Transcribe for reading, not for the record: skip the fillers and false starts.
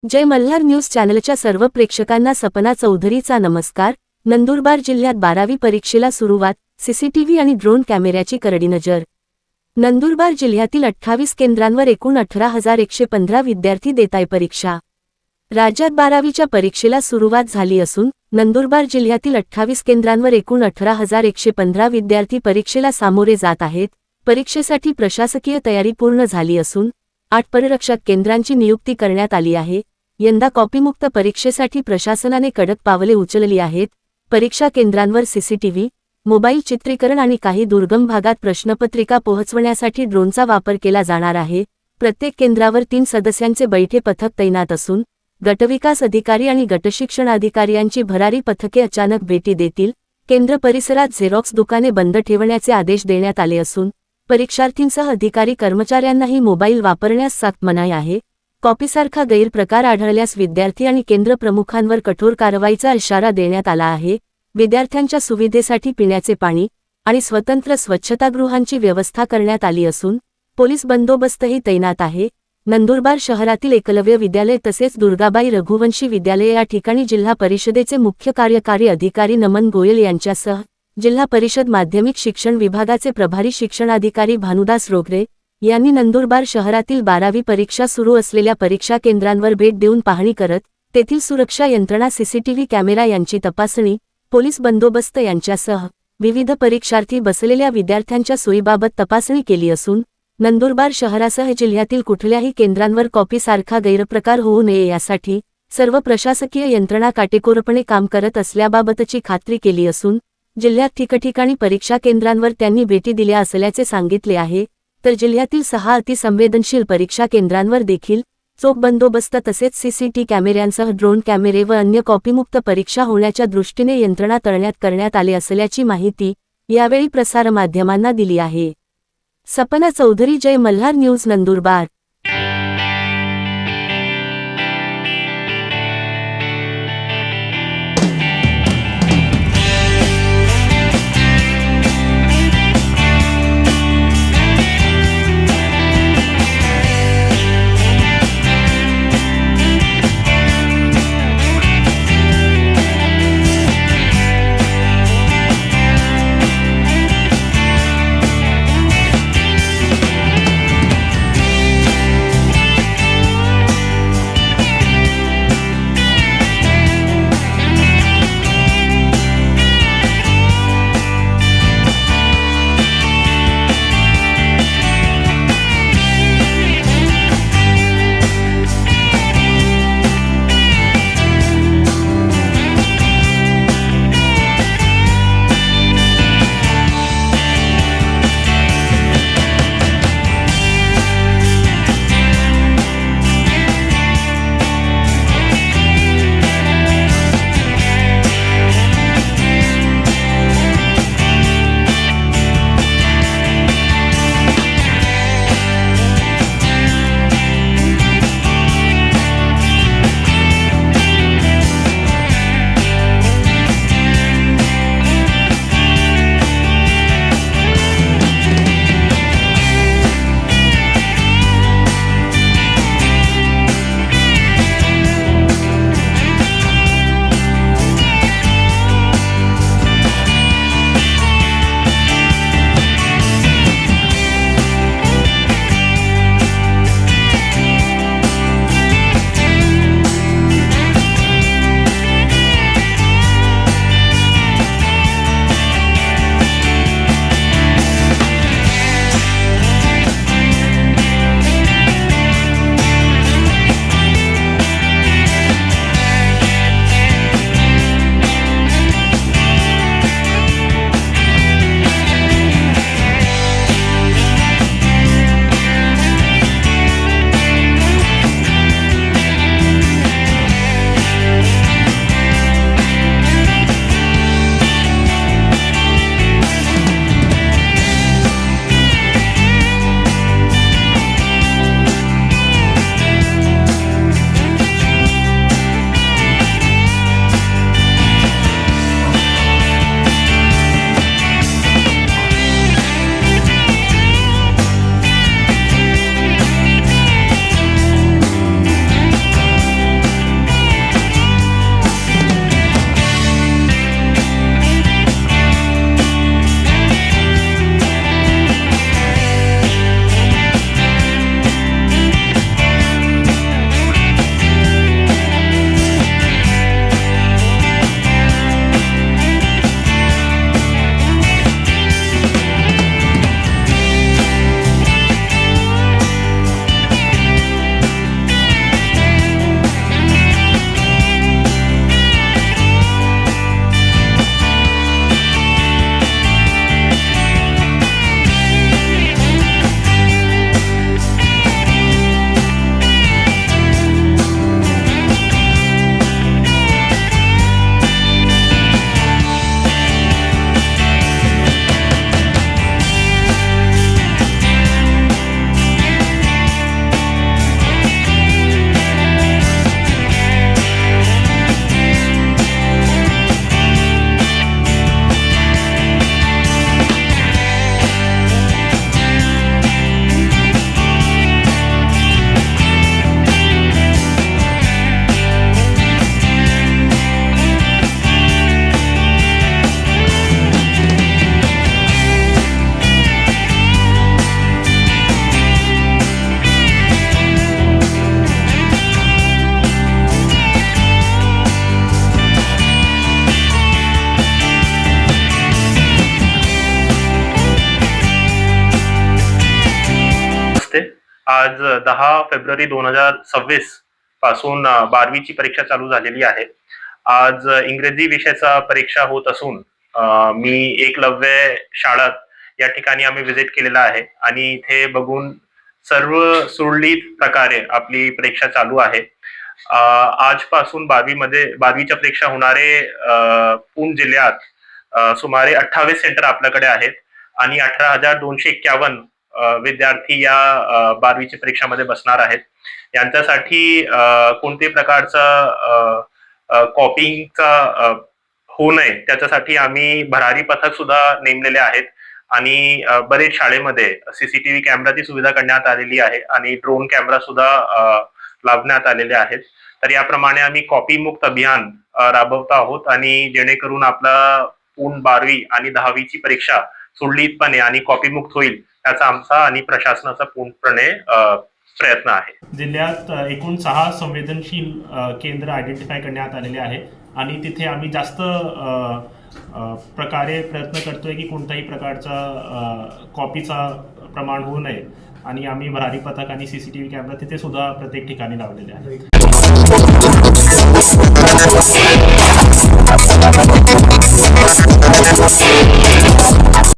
जय Malhar news चॅनलच्या सर्व प्रेक्षकांना सपना चौधरीचा नमस्कार। नंदुरबार जिल्ह्यात 12वी परीक्षेला सुरुवात, सीसीटीव्ही आणि ड्रोन कॅमेऱ्याची करडी नजर। नंदुरबार जिल्ह्यातील 28 केंद्रांवर एकूण 18,115 विद्यार्थी देताय परीक्षा। राज्यात 12वीच्या परीक्षेला सुरुवात झाली असून नंदुरबार जिल्ह्यातील 28 केंद्रांवर एकूण 18,115 विद्यार्थी परीक्षेला सामोरे जात आहेत। परीक्षेसाठी प्रशासकीय तयारी पूर्ण झाली असून 8 परिरक्षक केंद्रांची नियुक्ती करण्यात आली आहे। यंदा कॉपीमुक्त परीक्षेसाठी प्रशासनाने कडक पावले उचलली आहेत। परीक्षा केंद्रांवर सीसीटीव्ही, मोबाईल चित्रीकरण आणि काही दुर्गम भागात प्रश्नपत्रिका पोहोचवण्यासाठी ड्रोनचा वापर केला जाणार आहे। प्रत्येक केंद्रावर 3 सदस्यांचे बैठे पथक तैनात असून गटविकास अधिकारी आणि गटशिक्षण अधिकाऱ्यांची भरारी पथके अचानक भेटी देतील। केंद्र परिसरात झेरॉक्स दुकाने बंद ठेवण्याचे आदेश देण्यात आले असून परीक्षार्थींसह अधिकारी कर्मचाऱ्यांनाही मोबाईल वापरण्यास सक्त मनाई आहे। कॉपीसारखा गैरप्रकार आढळल्यास विद्यार्थी आणि केंद्र प्रमुखांवर कठोर कारवाईचा इशारा देण्यात आला आहे। विद्यार्थ्यांच्या सुविधेसाठी पिण्याचे पाणी आणि स्वतंत्र स्वच्छतागृहांची व्यवस्था करण्यात आली असून पोलीस बंदोबस्तही तैनात आहे। नंदुरबार शहरातील एकलव्य विद्यालय तसेच दुर्गाबाई रघुवंशी विद्यालय या ठिकाणी जिल्हा परिषदेचे मुख्य कार्यकारी अधिकारी नमन गोयल यांच्यासह जिल्हा परिषद माध्यमिक शिक्षण विभागाचे प्रभारी शिक्षणाधिकारी भानुदास रोगरे यांनी नंदुरबार शहरातील 12वी परीक्षा सुरू असलेल्या परीक्षा केंद्रांवर भेट देऊन पाहणी करत तेथील सुरक्षा यंत्रणा, सीसीटीव्ही कॅमेरा यांची तपासणी, पोलीस बंदोबस्त यांच्यासह विविध परीक्षार्थी बसलेल्या विद्यार्थ्यांच्या सोयीबाबत तपासणी केली असून नंदुरबार शहरासह जिल्ह्यातील कुठल्याही केंद्रांवर कॉपीसारखा गैरप्रकार होऊ नये यासाठी सर्व प्रशासकीय यंत्रणा काटेकोरपणे काम करत असल्याबाबतची खात्री केली असून जिल्ह्यात ठिकठिकाणी परीक्षा केंद्रांवर त्यांनी भेटी दिल्या असल्याचे सांगितले आहे। तर जिल्ह्यातील 6 अतिसंवेदनशील परीक्षा केंद्रांवर देखील चोख बंदोबस्त तसेच सीसीटीव्ही कॅमेऱ्यांसह ड्रोन कॅमेरे व अन्य कॉपीमुक्त परीक्षा होण्याच्या दृष्टीने यंत्रणा तैनात करण्यात आले असल्याची माहिती यावेळी प्रसारमाध्यमांना दिली आहे। सपना चौधरी, जय मल्हार न्यूज, नंदुरबार। आज 10 फेब्रुवारी 2026 पासून 12वीची परीक्षा चालू झालेली आहे. आज इंग्रजी विषयाचा परीक्षा होत असून मी एकलव्य शाळा या ठिकाणी आम्ही व्हिजिट केलेला आहे आणि इथे बघून सर्व सुरळीत प्रकारे आपली परीक्षा चालू आहे. आजपासून 12वीच्या परीक्षा होणारे पूर्ण जिल्ह्यात सुमारे 28 सेंटर आपल्याकडे आहेत आणि 18,251 विद्यार्थी या 12वीच्या परीक्षामध्ये बसणार आहेत. यांच्यासाठी कोणत्याही प्रकारचा कॉपिंगचा होऊ नये त्याच्यासाठी आम्ही भरारी पथक सुद्धा नेमलेले आहेत आणि बरेच शाळेमध्ये सीसीटीव्ही कॅमेराची सुविधा करण्यात आलेली आहे आणि ड्रोन कॅमेरा सुद्धा लावण्यात आलेले आहेत. तर याप्रमाणे आम्ही कॉपी मुक्त अभियान राबवत आहोत आणि जेणेकरून आपला पूर्ण 12वी आणि 10वीची परीक्षा सुरळीतपणे आणि कॉपी मुक्त होईल याचा आमचा आणि प्रशासनाचा पूर्णपणे प्रयत्न आहे. जिल्ह्यात एकूण 6 संवेदनशील केंद्र आयडेंटिफाय करण्यात आलेले आहे आणि तिथे आम्ही जास्त प्रकारे प्रयत्न करतोय की कोणत्याही प्रकारचा कॉपीचा प्रमाण होऊ नये आणि आम्ही भरारी पथक आणि सीसीटीव्ही कॅमेरा तिथे सुद्धा प्रत्येक ठिकाणी लावलेले आहेत.